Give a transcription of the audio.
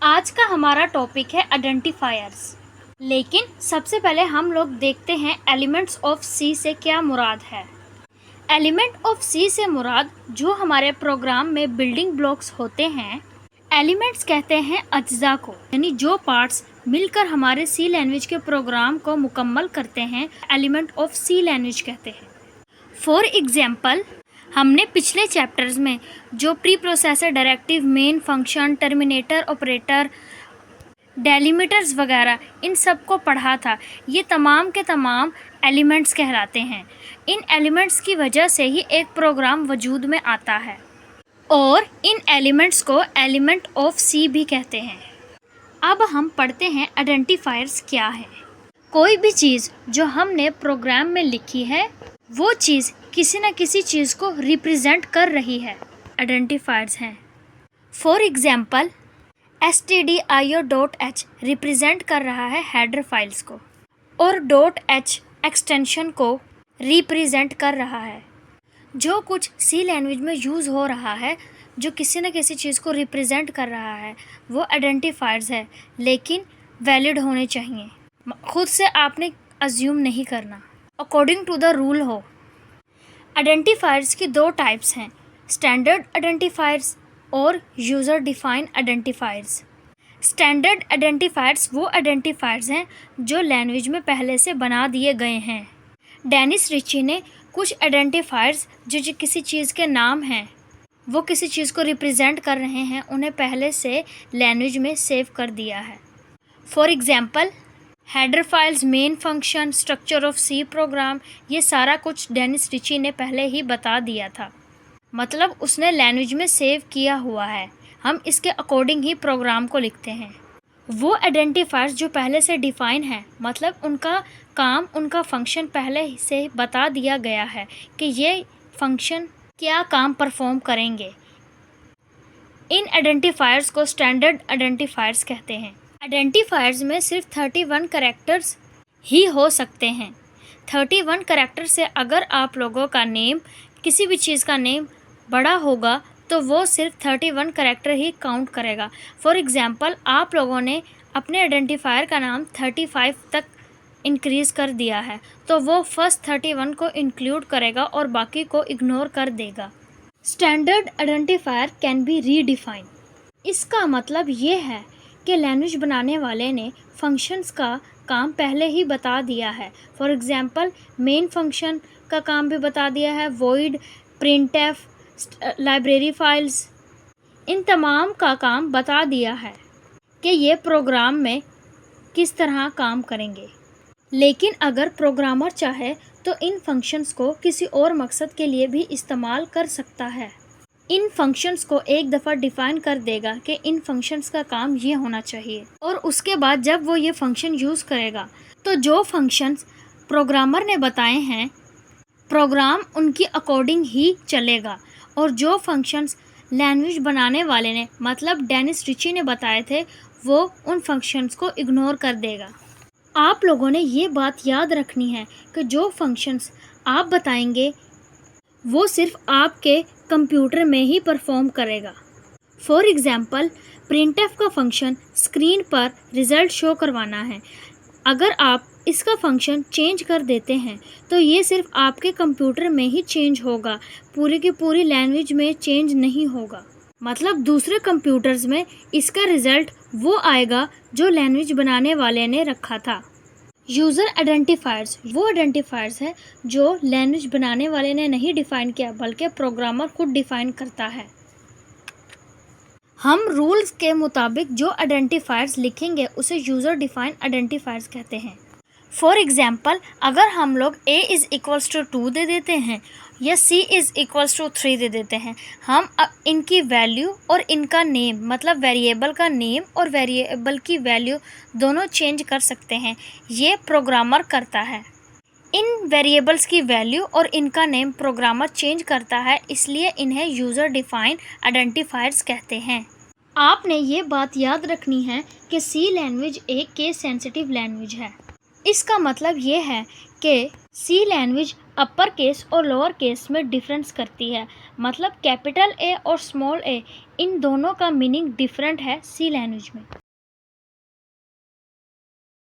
आज का हमारा टॉपिक है आइडेंटिफायर्स। लेकिन सबसे पहले हम लोग देखते हैं एलिमेंट्स ऑफ सी से क्या मुराद है। एलिमेंट ऑफ सी से मुराद जो हमारे प्रोग्राम में बिल्डिंग ब्लॉक्स होते हैं। एलिमेंट्स कहते हैं अज्जा को, यानी जो पार्ट्स मिलकर हमारे सी लैंग्वेज के प्रोग्राम को मुकम्मल करते हैं, एलिमेंट ऑफ सी लैंग्वेज कहते हैं। फॉर एग्जाम्पल, हमने पिछले चैप्टर्स में जो pre processor, directive, main function, terminator, operator, delimiters वगैरह इन सब को पढ़ा था। ये तमाम के तमाम एलिमेंट्स कहलाते हैं। इन एलिमेंट्स की वजह से ही एक प्रोग्राम वजूद में आता है और इन एलिमेंट्स को एलिमेंट ऑफ सी भी कहते हैं। अब हम पढ़ते हैं आइडेंटिफायर्स क्या है। कोई भी चीज़ जो हमने प्रोग्राम में लिखी है वो चीज़ किसी न किसी चीज़ को रिप्रेजेंट कर रही है, आइडेंटिफायर्स हैं। फॉर एग्जाम्पल, stdio.h रिप्रेजेंट कर रहा है हेडर फाइल्स को और .h एक्सटेंशन को रिप्रेजेंट कर रहा है। जो कुछ सी लैंग्वेज में यूज़ हो रहा है, जो किसी न किसी चीज़ को रिप्रेजेंट कर रहा है, वो आइडेंटिफायर्स है, लेकिन वैलिड होने चाहिए। खुद से आपने अज्यूम नहीं करना, अकॉर्डिंग टू द रूल हो। आइडेंटिफायर्स की दो टाइप्स हैं, स्टैंडर्ड आइडेंटिफायर्स और user define identifiers. Standard identifiers वो आइडेंटिफायर्स हैं जो लैंग्वेज में पहले से बना दिए गए हैं। डेनिस रिची ने कुछ आइडेंटिफायर्स जो किसी चीज़ के नाम हैं, वो किसी चीज़ को रिप्रेजेंट कर रहे हैं, उन्हें पहले से लैंग्वेज में सेव कर दिया है। For example, header files, main function, structure of C program, ये सारा कुछ डेनिस रिची ने पहले ही बता दिया था। मतलब उसने लैंग्वेज में सेव किया हुआ है, हम इसके अकॉर्डिंग ही प्रोग्राम को लिखते हैं। वो आइडेंटिफायर्स जो पहले से डिफ़ाइन है, मतलब उनका काम, उनका फंक्शन पहले से बता दिया गया है कि ये फंक्शन क्या काम परफॉर्म करेंगे। इन आइडेंटिफायर्स को स्टैंडर्ड आइडेंटिफायर्स कहते हैं। आइडेंटिफायर्स में सिर्फ 31 कैरेक्टर्स ही हो सकते हैं। 31 कैरेक्टर से अगर आप लोगों का नेम, किसी भी चीज़ का नेम बड़ा होगा तो वो सिर्फ 31 कैरेक्टर ही काउंट करेगा। फॉर एग्ज़ाम्पल, आप लोगों ने अपने आइडेंटिफायर का नाम 35 तक इंक्रीज़ कर दिया है, तो वो फर्स्ट 31 को इंक्लूड करेगा और बाकी को इग्नोर कर देगा। Standard identifier can be redefine. इसका मतलब ये है कि लैंग्वेज बनाने वाले ने फंक्शंस का काम पहले ही बता दिया है। फॉर एग्ज़ाम्पल, मेन फंक्शन का काम भी बता दिया है, वॉइड, प्रिंटफ, लाइब्रेरी फाइल्स, इन तमाम का काम बता दिया है कि ये प्रोग्राम में किस तरह काम करेंगे। लेकिन अगर प्रोग्रामर चाहे तो इन फंक्शंस को किसी और मकसद के लिए भी इस्तेमाल कर सकता है। इन फंक्शंस को एक दफ़ा डिफ़ाइन कर देगा कि इन फंक्शंस का काम ये होना चाहिए, और उसके बाद जब वो ये फंक्शन यूज़ करेगा तो जो फंक्शंस प्रोग्रामर ने बताए हैं, प्रोग्राम उनकी अकॉर्डिंग ही चलेगा, और जो फंक्शंस लैंग्वेज बनाने वाले ने, मतलब डेनिस रिची ने बताए थे, वो उन फंक्शंस को इग्नोर कर देगा। आप लोगों ने ये बात याद रखनी है कि जो फंक्शंस आप बताएंगे वो सिर्फ आपके कंप्यूटर में ही परफॉर्म करेगा। फॉर एग्ज़ाम्पल, प्रिंटफ का फंक्शन स्क्रीन पर रिज़ल्ट शो करवाना है। अगर आप इसका फंक्शन चेंज कर देते हैं तो ये सिर्फ आपके कंप्यूटर में ही चेंज होगा, पूरी की पूरी लैंग्वेज में चेंज नहीं होगा। मतलब दूसरे कंप्यूटर्स में इसका रिज़ल्ट वो आएगा जो लैंग्वेज बनाने वाले ने रखा था। यूज़र आइडेंटिफायर्स वो आइडेंटिफायर्स है जो लैंग्वेज बनाने वाले ने नहीं डिफ़ाइन किया, बल्कि प्रोग्रामर खुद डिफ़ाइन करता है। हम रूल्स के मुताबिक जो आइडेंटिफायर्स लिखेंगे उसे यूज़र डिफ़ाइन आइडेंटिफायर्स कहते हैं। फॉर एग्ज़ाम्पल, अगर हम लोग a = 2 दे देते हैं या c = 3 दे देते हैं, हम इनकी वैल्यू और इनका नेम, मतलब वेरिएबल का नेम और वेरिएबल की वैल्यू दोनों चेंज कर सकते हैं। ये प्रोग्रामर करता है। इन वेरिएबल्स की वैल्यू और इनका नेम प्रोग्रामर चेंज करता है, इसलिए इन्हें यूज़र डिफ़ाइन आइडेंटिफायर्स कहते हैं। आपने ये बात याद रखनी है कि सी लैंग्वेज एक केस सेंसिटिव लैंग्वेज है। इसका मतलब ये है कि सी लैंग्वेज अपर केस और लोअर केस में डिफरेंस करती है, मतलब कैपिटल ए और स्मॉल ए इन दोनों का मीनिंग डिफरेंट है सी लैंग्वेज में।